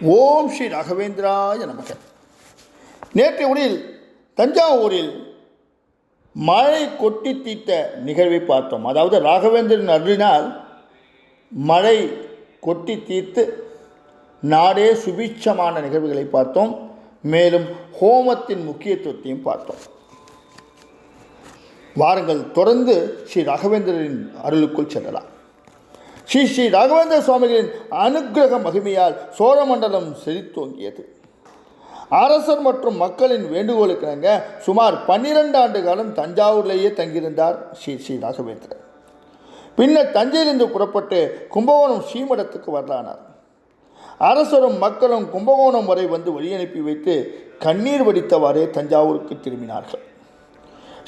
ஓம் ஸ்ரீ ராகவேந்திராய நமக. நேற்றைய உரையில் தஞ்சாவூரில் மழை கொட்டி தீர்த்த நிகழ்வை பார்த்தோம். அதாவது ராகவேந்திரன் அருளினால் மழை கொட்டி தீர்த்து நாடே சுபீட்சமான நிகழ்வுகளை பார்த்தோம். மேலும் ஹோமத்தின் முக்கியத்துவத்தையும் பார்த்தோம். வாருங்கள் தொடர்ந்து ஸ்ரீ ராகவேந்திரரின் அருளுக்குள் செல்லலாம். ஸ்ரீ ஸ்ரீ ராகவேந்திர சுவாமிகளின் அனுக்கிரக மகிமையால் சோழமண்டலம் செழித்தோங்கியது. அரசர் மற்றும் மக்களின் வேண்டுகோளுக்கிணங்க சுமார் 12 ஆண்டு காலம் தஞ்சாவூரிலேயே தங்கியிருந்தார் ஸ்ரீ ஸ்ரீ ராகவேந்திரர். பின்னர் தஞ்சையிலிருந்து புறப்பட்டு கும்பகோணம் ஸ்ரீமடத்துக்கு வரலானார். அரசரும் மக்களும் கும்பகோணம் வரை வந்து வழியனுப்பி வைத்து கண்ணீர் வடித்தவாறே தஞ்சாவூருக்கு திரும்பினார்கள்.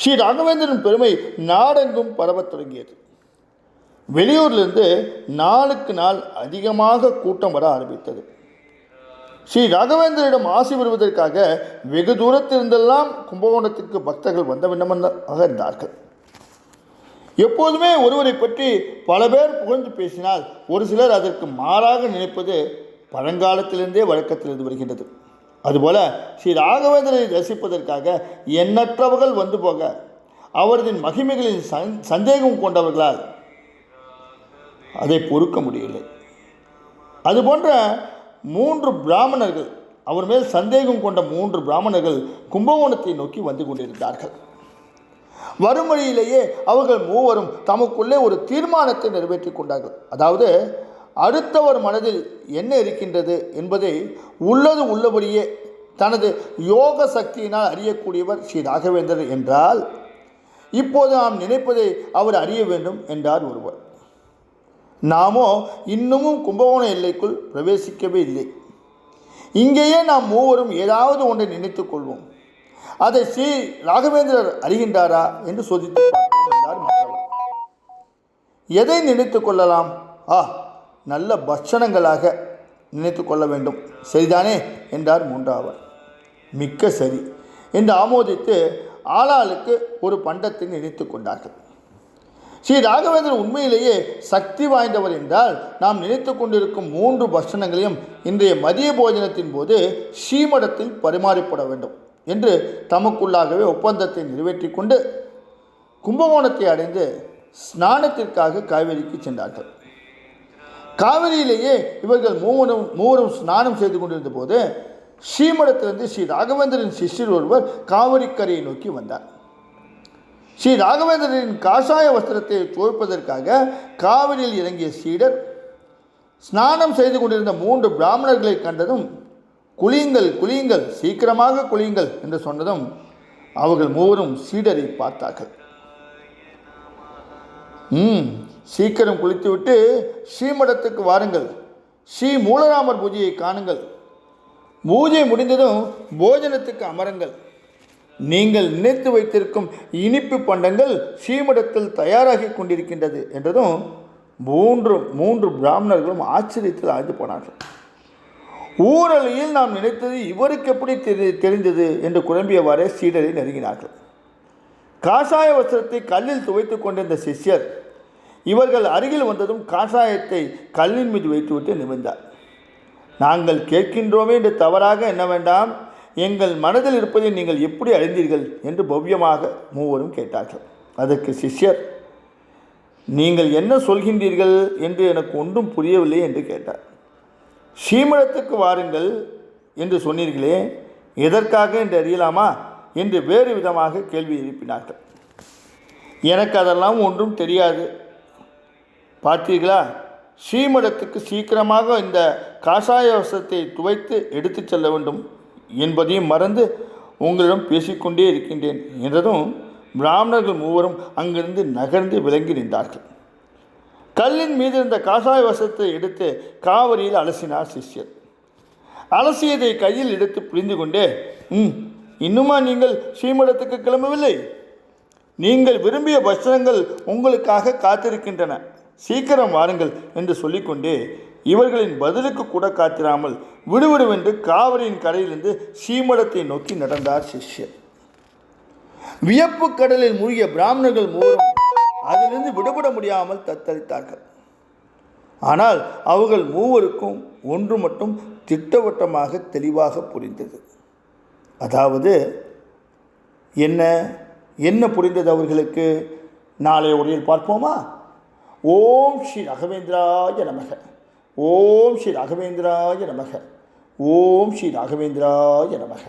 ஸ்ரீ ராகவேந்திரன் பெருமை நாடெங்கும் பரவத் தொடங்கியது. வெளியூரிலிருந்து நாளுக்கு நாள் அதிகமாக கூட்டம் வர ஆரம்பித்தது. ஸ்ரீ ராகவேந்திரிடம் ஆசி பெறுவதற்காக வெகு தூரத்திலிருந்தெல்லாம் கும்பகோணத்திற்கு பக்தர்கள் வந்த வண்ணமாக இருந்தார்கள். எப்போதுமே ஒருவரை பற்றி பல பேர் புகழ்ந்து பேசினால் ஒரு சிலர் அதற்கு மாறாக நினைப்பது பழங்காலத்திலிருந்தே வழக்கத்திலிருந்து வருகின்றது. அதுபோல ஸ்ரீ ராகவேந்திரரை தரிசிப்பதற்காக எண்ணற்றவர்கள் வந்து போக அவரது மகிமைகளில் சந்தேகம் கொண்டவர்களால் அதை பொறுக்க முடியவில்லை. அதுபோன்ற 3 பிராமணர்கள், அவர் மேல் சந்தேகம் கொண்ட 3 பிராமணர்கள் கும்பகோணத்தை நோக்கி வந்து கொண்டிருந்தார்கள். வரும் வழியிலேயே அவர்கள் மூவரும் தமக்குள்ளே ஒரு தீர்மானத்தை நிறைவேற்றி கொண்டார்கள். அதாவது அடுத்தவர் மனதில் என்ன இருக்கின்றது என்பதை உள்ளது உள்ளபடியே தனது யோக சக்தியினால் அறியக்கூடியவர் ஸ்ரீ ராகவேந்திரர் என்றால் இப்போது நாம் நினைப்பதை அவர் அறிய வேண்டும் என்றார் ஒருவர். நாமோ இன்னமும் கும்பகோண எல்லைக்குள் பிரவேசிக்கவே இல்லை. இங்கேயே நாம் மூவரும் ஏதாவது ஒன்றை நினைத்துக் கொள்வோம். அதை ஸ்ரீ ராகவேந்திரர் அறிகின்றாரா என்று சோதித்து பார்ப்போம் என்றார் மற்றவர். எதை நினைத்து கொள்ளலாம்? நல்ல பட்சணங்களாக நினைத்து கொள்ள வேண்டும், சரிதானே என்றார் 3வது. மிக்க சரி என்று ஆமோதித்து ஆளாளுக்கு ஒரு பண்டத்தை நினைத்து கொண்டார்கள். ஸ்ரீ ராகவேந்திரன் உண்மையிலேயே சக்தி வாய்ந்தவர் என்றால் நாம் நினைத்து கொண்டிருக்கும் 3 பட்சணங்களையும் இன்றைய மதிய போஜனத்தின் போது ஸ்ரீமடத்தில் பரிமாறிப்பட வேண்டும் என்று தமக்குள்ளாகவே ஒப்பந்தத்தை நிறைவேற்றி கொண்டு கும்பகோணத்தை அடைந்து ஸ்நானத்திற்காக காவேரிக்கு சென்றார்கள். காவிரியிலேயே இவர்கள் மூவரும் ஸ்நானம் செய்து கொண்டிருந்த போது ஸ்ரீமடத்திலிருந்து ஸ்ரீ ராகவேந்திரன் சிஷ்யர் ஒருவர் காவிரிக்கரையை நோக்கி வந்தார். ஸ்ரீ ராகவேந்திரனின் காஷாய வஸ்திரத்தை துவைப்பதற்காக காவிரியில் இறங்கிய சீடர் ஸ்நானம் செய்து கொண்டிருந்த 3 பிராமணர்களை கண்டதும் குளியுங்கள் குளியுங்கள், சீக்கிரமாக குளியுங்கள் என்று சொன்னதும் அவர்கள் மூவரும் சீடரை பார்த்தார்கள். சீக்கிரம் குளித்துவிட்டு ஸ்ரீமடத்துக்கு வாருங்கள், ஸ்ரீ மூலராமர் பூஜையை காணுங்கள், பூஜை முடிந்ததும் போஜனத்துக்கு அமருங்கள், நீங்கள் நினைத்து வைத்திருக்கும் இனிப்பு பண்டங்கள் ஸ்ரீமடத்தில் தயாராகி கொண்டிருக்கின்றது என்றதும் 3 பிராமணர்களும் ஆச்சரியத்தில் ஆழ்ந்து போனார்கள். ஊரலியில் நாம் நினைத்தது இவருக்கு எப்படி தெரிந்தது என்று குழம்பியவாறே சீடரை நெருங்கினார்கள். காஷாய வஸ்திரத்தை கல்லில் துவைத்து கொண்டிருந்த சிஷ்யர் இவர்கள் அருகில் வந்ததும் காஷாயத்தை கல்லின் மீது வைத்துவிட்டு நிமிர்ந்தார். நாங்கள் கேட்கின்றோமே என்று தவறாக எண்ண வேண்டாம், எங்கள் மனதில் இருப்பதை நீங்கள் எப்படி அறிந்தீர்கள் என்று பவ்யமாக மூவரும் கேட்டார்கள். அதற்கு சிஷ்யர், நீங்கள் என்ன சொல்கின்றீர்கள் என்று எனக்கு ஒன்றும் புரியவில்லை என்று கேட்டார். ஸ்ரீமடத்துக்கு வாருங்கள் என்று சொன்னீர்களே, எதற்காக என்று அறியலாமா என்று வேறு விதமாக கேள்வி எழுப்பினார்கள். எனக்கு அதெல்லாம் ஒன்றும் தெரியாது. பார்த்தீர்களா, ஸ்ரீமடத்துக்கு சீக்கிரமாக இந்த காஷாய வஸ்திரத்தை துவைத்து எடுத்து செல்ல வேண்டும் என்பதையும் மறந்து உங்களிடம் பேசிக்கொண்டே இருக்கின்றேன் என்றதும் பிராமணர்கள் மூவரும் அங்கிருந்து நகர்ந்து விலங்கி நின்றார்கள். கல்லின் மீது இருந்த காஷாய வஸ்திரத்தை எடுத்து காவிரியில் அலசினார் சிஷ்யர். அலசியதை கையில் எடுத்து புரிந்து கொண்டே, இன்னுமா நீங்கள் ஸ்ரீமடத்துக்கு கிளம்பவில்லை? நீங்கள் விரும்பிய பட்சணங்கள் உங்களுக்காக காத்திருக்கின்றன, சீக்கிரம் வாருங்கள் என்று சொல்லிக்கொண்டே இவர்களின் பதிலுக்கு கூட காத்திராமல் விடுவிடுவென்று காவிரியின் கரையிலிருந்து ஸ்ரீமடத்தை நோக்கி நடந்தார் சிஷ்யர். வியப்பு கடலில் மூழ்கிய பிராமணர்கள் மூவரும் அதிலிருந்து விடுபட முடியாமல் தத்தளித்தார்கள். ஆனால் அவர்கள் மூவருக்கும் ஒன்று மட்டும் திட்டவட்டமாக தெளிவாக புரிந்தது. அதாவது என்ன என்ன புரிந்தது அவர்களுக்கு? நாளைய உரையில் பார்ப்போமா? ஓம் ஸ்ரீ ராகவேந்திராய நமக. ஓம் ஸ்ரீ ராகவேந்திராய நமக. ஓம் ஸ்ரீ ராகவேந்திராய நமக.